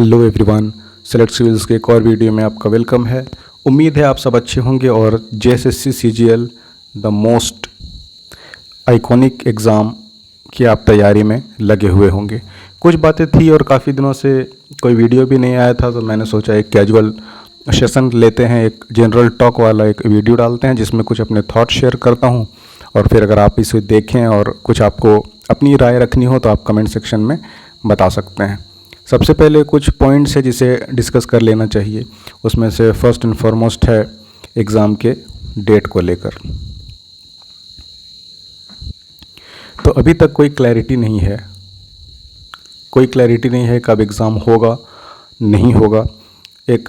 Hello everyone, select civils के एक और वीडियो में आपका वेलकम है। उम्मीद है आप सब अच्छे होंगे और JSSC CGL the most iconic exam की आप तैयारी में लगे हुए होंगे। कुछ बातें थी और काफ़ी दिनों से कोई वीडियो भी नहीं आया था, तो मैंने सोचा एक कैजुअल सेशन लेते हैं, एक जनरल टॉक वाला एक वीडियो डालते हैं जिसमें कुछ अपने थॉट शेयर करता हूँ। और फिर अगर आप इसे देखें और कुछ आपको अपनी राय रखनी हो तो आप कमेंट सेक्शन में बता सकते हैं। सबसे पहले कुछ पॉइंट्स है जिसे डिस्कस कर लेना चाहिए। उसमें से फर्स्ट एंड फॉरमोस्ट है एग्ज़ाम के डेट को लेकर। तो अभी तक कोई क्लैरिटी नहीं है कब एग्ज़ाम होगा नहीं होगा। एक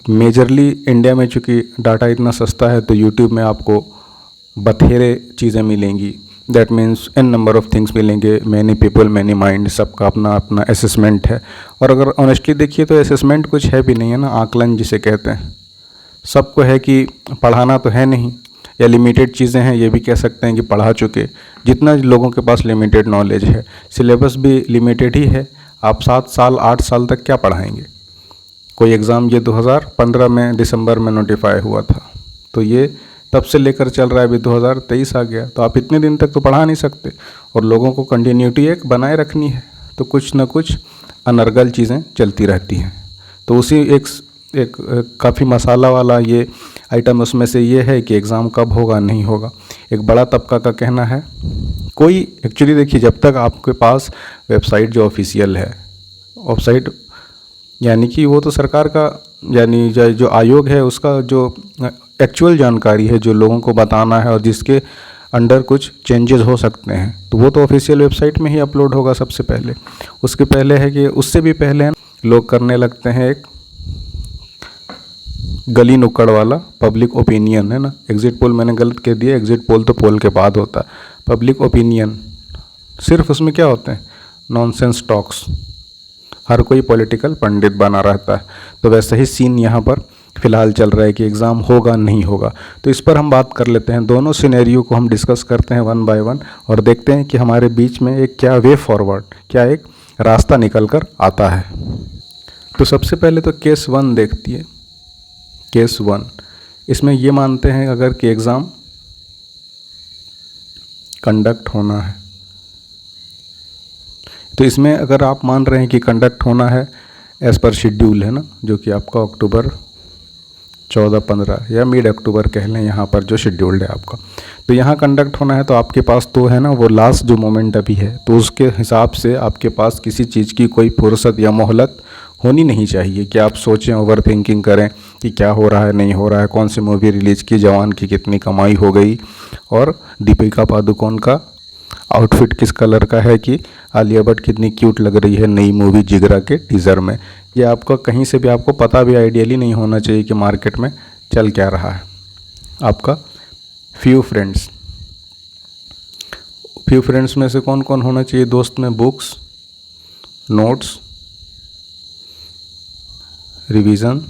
मेजरली इंडिया में चूँकि डाटा इतना सस्ता है तो यूट्यूब में आपको बथेरे चीज़ें मिलेंगी। That means n number of things मिलेंगे, मैनी पीपल मैनी माइंड, सबका अपना अपना असेसमेंट है। और अगर ऑनेस्टली देखिए तो असेसमेंट कुछ है भी नहीं है ना, आकलन जिसे कहते हैं। सबको है कि पढ़ाना तो है नहीं, या लिमिटेड चीज़ें हैं, ये भी कह सकते हैं कि पढ़ा चुके। जितना लोगों के पास लिमिटेड नॉलेज है, सिलेबस भी लिमिटेड ही है। आप 7 साल 8 साल तक क्या पढ़ाएंगे? कोई एग्ज़ाम ये 2015 में दिसंबर में नोटिफाई हुआ था, तो ये तब से लेकर चल रहा है, अभी 2023 आ गया, तो आप इतने दिन तक तो पढ़ा नहीं सकते। और लोगों को कंटिन्यूटी एक बनाए रखनी है, तो कुछ ना कुछ अनर्गल चीज़ें चलती रहती हैं। तो उसी एक काफ़ी मसाला वाला ये आइटम उसमें से ये है कि एग्ज़ाम कब होगा नहीं होगा। एक बड़ा तबका का कहना है, कोई एक्चुअली देखिए, जब तक आपके पास वेबसाइट जो ऑफिशियल है, वेबसाइट यानी कि वो तो सरकार का, यानी जो आयोग है उसका जो एक्चुअल जानकारी है जो लोगों को बताना है और जिसके अंडर कुछ चेंजेस हो सकते हैं, तो वो तो ऑफिशियल वेबसाइट में ही अपलोड होगा सबसे पहले। उसके पहले है कि उससे भी पहले लोग करने लगते हैं एक गली नुक्कड़ वाला पब्लिक ओपिनियन, है ना। एग्जिट पोल मैंने गलत कह दिया, एग्जिट पोल तो पोल के बाद होता है। पब्लिक ओपिनियन सिर्फ उसमें क्या होते हैं, नॉनसेंस टॉक्स। हर कोई पॉलिटिकल पंडित बना रहता है। तो वैसा ही सीन यहाँ पर फ़िलहाल चल रहा है कि एग्ज़ाम होगा नहीं होगा। तो इस पर हम बात कर लेते हैं, दोनों सिनेरियो को हम डिस्कस करते हैं वन बाय वन और देखते हैं कि हमारे बीच में एक क्या वे फॉरवर्ड, क्या एक रास्ता निकल कर आता है। तो सबसे पहले तो केस 1 देखती है। केस 1 इसमें ये मानते हैं अगर कि एग्ज़ाम कंडक्ट होना है, तो इसमें अगर आप मान रहे हैं कि कंडक्ट होना है एज़ पर शेड्यूल, है ना, जो कि आपका अक्टूबर 14-15 या मिड अक्टूबर कह लें यहाँ पर जो शेड्यूल्ड है आपका, तो यहाँ कंडक्ट होना है। तो आपके पास तो है ना वो लास्ट जो मोमेंट अभी है, तो उसके हिसाब से आपके पास किसी चीज़ की कोई फुर्सत या मोहलत होनी नहीं चाहिए कि आप सोचें, ओवर थिंकिंग करें कि क्या हो रहा है नहीं हो रहा है, कौन सी मूवी रिलीज़ की, जवान की कितनी कमाई हो गई, और दीपिका पादुकोण का आउटफिट किस कलर का है, कि आलिया भट्ट कितनी क्यूट लग रही है नई मूवी जिगरा के टीज़र में। ये आपका कहीं से भी आपको पता भी आइडियली नहीं होना चाहिए कि मार्केट में चल क्या रहा है। आपका फ्यू फ्रेंड्स में से कौन कौन होना चाहिए दोस्त में? Books, notes, revision,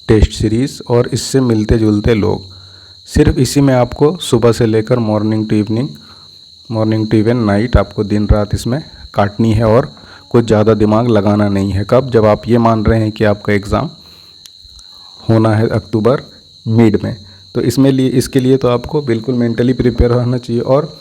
test series और इससे मिलते जुलते लोग। सिर्फ इसी में आपको सुबह से लेकर मॉर्निंग टू इवन नाइट आपको दिन रात इसमें काटनी है और कुछ ज़्यादा दिमाग लगाना नहीं है। कब? जब आप ये मान रहे हैं कि आपका एग्ज़ाम होना है अक्टूबर मिड में, तो इसके लिए तो आपको बिल्कुल मेंटली प्रिपेयर होना चाहिए। और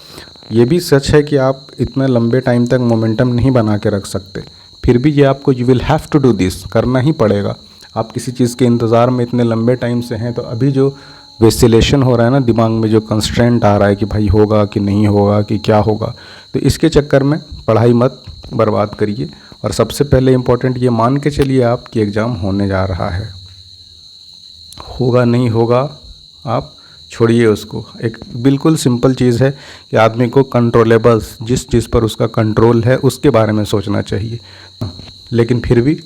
ये भी सच है कि आप इतना लंबे टाइम तक मोमेंटम नहीं बना के रख सकते, फिर भी ये आपको you will have to do this, करना ही पड़ेगा। आप किसी चीज़ के इंतज़ार में इतने लंबे टाइम से हैं, तो अभी जो वेसिलेशन हो रहा है ना दिमाग में, जो कंस्ट्रेंट आ रहा है कि भाई होगा कि नहीं होगा कि क्या होगा, तो इसके चक्कर में पढ़ाई मत बर्बाद करिए। और सबसे पहले इम्पोर्टेंट ये मान के चलिए आप कि एग्ज़ाम होने जा रहा है। होगा नहीं होगा आप छोड़िए उसको। एक बिल्कुल सिंपल चीज़ है कि आदमी को कंट्रोलेबल, जिस चीज़ पर उसका कंट्रोल है उसके बारे में सोचना चाहिए। लेकिन फिर भी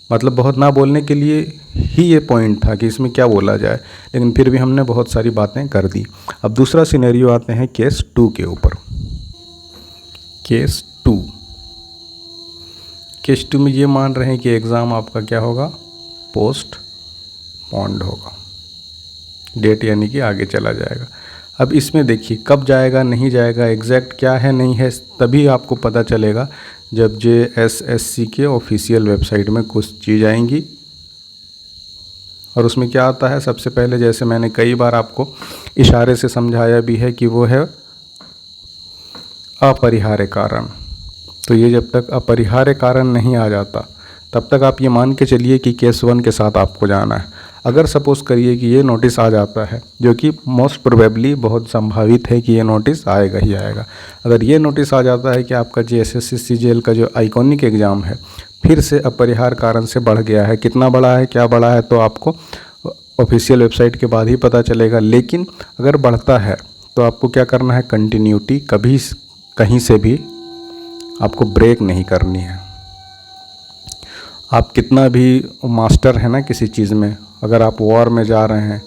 मतलब बहुत ना बोलने के लिए ही ये पॉइंट था कि इसमें क्या बोला जाए, लेकिन फिर भी हमने बहुत सारी बातें कर दी। अब दूसरा सिनेरियो आते हैं केस 2 के ऊपर। केस 2 में ये मान रहे हैं कि एग्ज़ाम आपका क्या होगा, पोस्ट पॉन्ड होगा, डेट यानी कि आगे चला जाएगा। अब इसमें देखिए कब जाएगा नहीं जाएगा, एग्जैक्ट क्या है नहीं है, तभी आपको पता चलेगा जब JSSC के ऑफिशियल वेबसाइट में कुछ चीज़ आएंगी। और उसमें क्या आता है, सबसे पहले जैसे मैंने कई बार आपको इशारे से समझाया भी है कि वो है अपरिहार्य कारण। तो ये जब तक अपरिहार्य कारण नहीं आ जाता तब तक आप ये मान के चलिए कि केस 1 के साथ आपको जाना है। अगर सपोज़ करिए कि ये नोटिस आ जाता है, जो कि मोस्ट प्रोबेबली बहुत संभावित है कि ये नोटिस आएगा ही आएगा। अगर ये नोटिस आ जाता है कि आपका JSSC CGL का जो आइकॉनिक एग्ज़ाम है फिर से अपरिहार्य कारण से बढ़ गया है, कितना बड़ा है, क्या बड़ा है, तो आपको ऑफिशियल वेबसाइट के बाद ही पता चलेगा। लेकिन अगर बढ़ता है तो आपको क्या करना है, कंटिन्यूटी कभी कहीं से भी आपको ब्रेक नहीं करनी है। आप कितना भी मास्टर है ना किसी चीज़ में, अगर आप वॉर में जा रहे हैं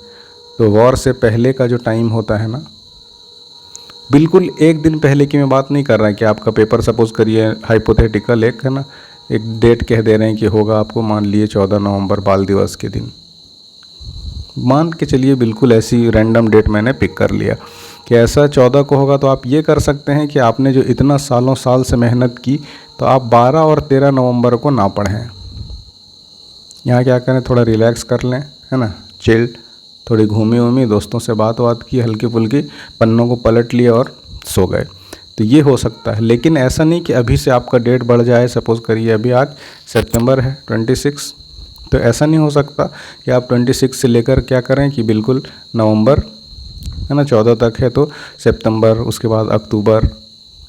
तो वॉर से पहले का जो टाइम होता है ना, बिल्कुल एक दिन पहले की मैं बात नहीं कर रहा कि आपका पेपर सपोज़ करिए हाइपोथेटिकल एक है ना, एक डेट कह दे रहे हैं कि होगा आपको, मान लिए 14 नवंबर बाल दिवस के दिन, मान के चलिए बिल्कुल ऐसी रैंडम डेट मैंने पिक कर लिया कि ऐसा 14 को होगा। तो आप ये कर सकते हैं कि आपने जो इतना सालों साल से मेहनत की तो आप 12 और 13 नवंबर को ना पढ़ें। यहाँ क्या करें, थोड़ा रिलैक्स कर लें, है ना, चिल, थोड़ी घूमी वूमी, दोस्तों से बात की हल्की फुल्की, पन्नों को पलट लिए और सो गए। तो ये हो सकता है। लेकिन ऐसा नहीं कि अभी से आपका डेट बढ़ जाए। सपोज़ करिए अभी आज सितंबर है 26, तो ऐसा नहीं हो सकता कि आप 26 से लेकर क्या करें कि बिल्कुल नवंबर है ना 14 तक है, तो सितंबर, उसके बाद अक्टूबर,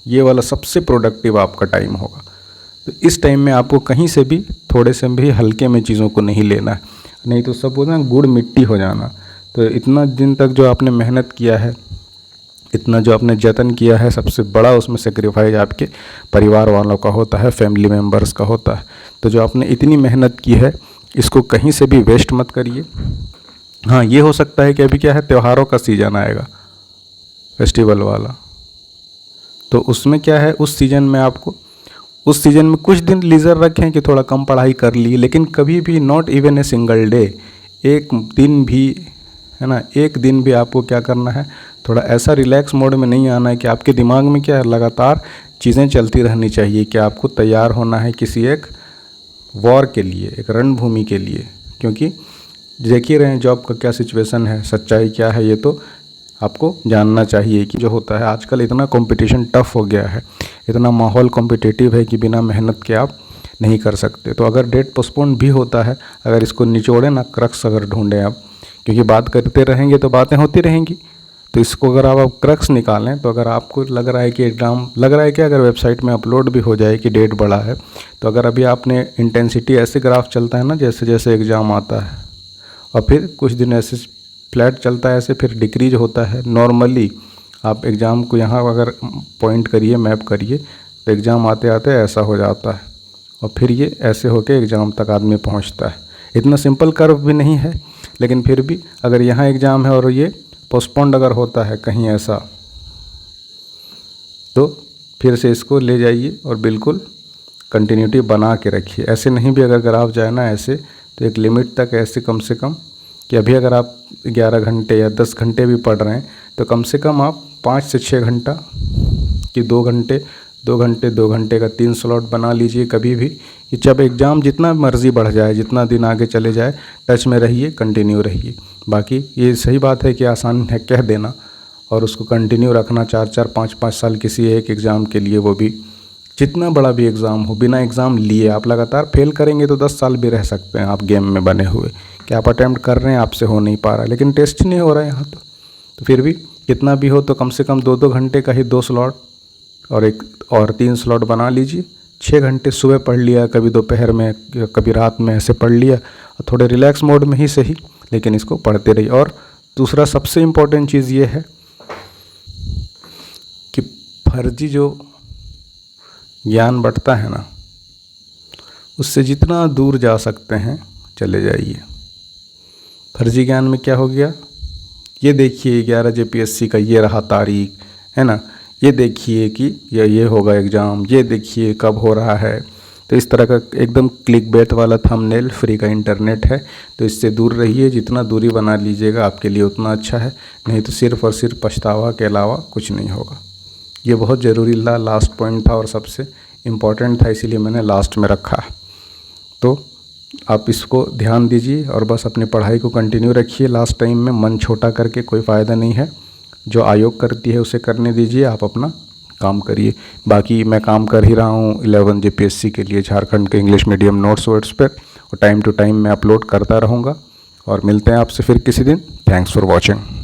ये वाला सबसे प्रोडक्टिव आपका टाइम होगा। तो इस टाइम में आपको कहीं से भी थोड़े से भी हल्के में चीज़ों को नहीं लेना है, नहीं तो सब बोलना गुड़ मिट्टी हो जाना। तो इतना दिन तक जो आपने मेहनत किया है, इतना जो आपने जतन किया है, सबसे बड़ा उसमें सेक्रीफाइस आपके परिवार वालों का होता है, फैमिली मेम्बर्स का होता है। तो जो आपने इतनी मेहनत की है इसको कहीं से भी वेस्ट मत करिए। हाँ, ये हो सकता है कि अभी क्या है, त्योहारों का सीज़न आएगा, फेस्टिवल वाला, तो उसमें क्या है, उस सीज़न में आपको उस सीज़न में कुछ दिन लीजर रखें कि थोड़ा कम पढ़ाई कर ली, लेकिन कभी भी not even a single day, एक दिन भी है ना, एक दिन भी आपको क्या करना है, थोड़ा ऐसा रिलैक्स मोड में नहीं आना है कि आपके दिमाग में क्या है, लगातार चीज़ें चलती रहनी चाहिए कि आपको तैयार होना है किसी एक वॉर के लिए, एक रणभूमि के लिए। क्योंकि देख ही रहे हैं जॉब का क्या सिचुएशन है, सच्चाई क्या है, ये तो आपको जानना चाहिए कि जो होता है आजकल इतना कंपटीशन टफ हो गया है, इतना माहौल कॉम्पिटिटिव है कि बिना मेहनत के आप नहीं कर सकते। तो अगर डेट पोस्टपोन भी होता है, अगर इसको निचोड़े ना, क्रक्स अगर ढूंढें आप, क्योंकि बात करते रहेंगे तो बातें होती रहेंगी, तो इसको अगर आप क्रक्स निकालें, तो अगर आपको लग रहा है कि एग्ज़ाम लग रहा है कि अगर वेबसाइट में अपलोड भी हो जाए कि डेट बढ़ा है, तो अगर अभी आपने इंटेंसिटी ऐसे ग्राफ चलता है ना जैसे जैसे एग्ज़ाम आता है, और फिर कुछ दिन ऐसे फ्लैट चलता है, ऐसे फिर डिक्रीज होता है। नॉर्मली आप एग्ज़ाम को यहाँ अगर पॉइंट करिए, मैप करिए, तो एग्ज़ाम आते आते ऐसा हो जाता है और फिर ये ऐसे होके एग्ज़ाम तक आदमी पहुँचता है। इतना सिंपल कर्व भी नहीं है, लेकिन फिर भी अगर यहाँ एग्ज़ाम है और ये पोस्टपोन्ड अगर होता है कहीं ऐसा, तो फिर से इसको ले जाइए और बिल्कुल कंटिन्यूटी बना के रखिए। ऐसे नहीं भी अगर ग्राफ जाए ना ऐसे, तो एक लिमिट तक ऐसे कम से कम कि अभी अगर आप 11 घंटे या 10 घंटे भी पढ़ रहे हैं, तो कम से कम आप 5 से 6 घंटा कि 2 घंटे का 3 स्लॉट बना लीजिए कभी भी, कि जब एग्ज़ाम जितना मर्ज़ी बढ़ जाए, जितना दिन आगे चले जाए, टच में रहिए, कंटिन्यू रहिए। बाकी ये सही बात है कि आसान है कह देना, और उसको कंटिन्यू रखना 4-4, 5-5 साल किसी एक एग्ज़ाम के लिए, वो भी जितना बड़ा भी एग्ज़ाम हो, बिना एग्ज़ाम लिए आप लगातार फेल करेंगे तो 10 साल भी रह सकते हैं आप गेम में बने हुए, कि आप अटैम्प्ट कर रहे हैं, आपसे हो नहीं पा रहा, लेकिन टेस्ट ही नहीं हो रहा है यहाँ तो फिर भी कितना भी हो तो कम से कम 2-2 घंटे का ही 2 स्लॉट और 3 स्लॉट बना लीजिए। 6 घंटे सुबह पढ़ लिया, कभी दोपहर में, कभी रात में, ऐसे पढ़ लिया, और थोड़े रिलैक्स मोड में ही सही, लेकिन इसको पढ़ते रहिए। और दूसरा सबसे इम्पोर्टेंट चीज़ ये है कि फर्जी जो ज्ञान बढ़ता है ना, उससे जितना दूर जा सकते हैं चले जाइए। फर्जी ज्ञान में क्या हो गया, ये देखिए 11 JPSC का ये रहा तारीख, है ना, ये देखिए कि ये होगा एग्ज़ाम, ये देखिए कब हो रहा है। तो इस तरह का एकदम क्लिक बेट वाला थंबनेल, फ्री का इंटरनेट है, तो इससे दूर रहिए। जितना दूरी बना लीजिएगा आपके लिए उतना अच्छा है, नहीं तो सिर्फ़ और सिर्फ पछतावा के अलावा कुछ नहीं होगा। ये बहुत ज़रूरी लास्ट पॉइंट था और सबसे इम्पॉर्टेंट था, इसीलिए मैंने लास्ट में रखा। तो आप इसको ध्यान दीजिए और बस अपनी पढ़ाई को कंटिन्यू रखिए। लास्ट टाइम में मन छोटा करके कोई फ़ायदा नहीं है। जो आयोग करती है उसे करने दीजिए, आप अपना काम करिए। बाकी मैं काम कर ही रहा हूँ 11 JPSC के लिए झारखंड के इंग्लिश मीडियम नोट्स वोट्स पर, और टाइम टू टाइम मैं अपलोड करता रहूँगा। और मिलते हैं आपसे फिर किसी दिन। Thanks for watching.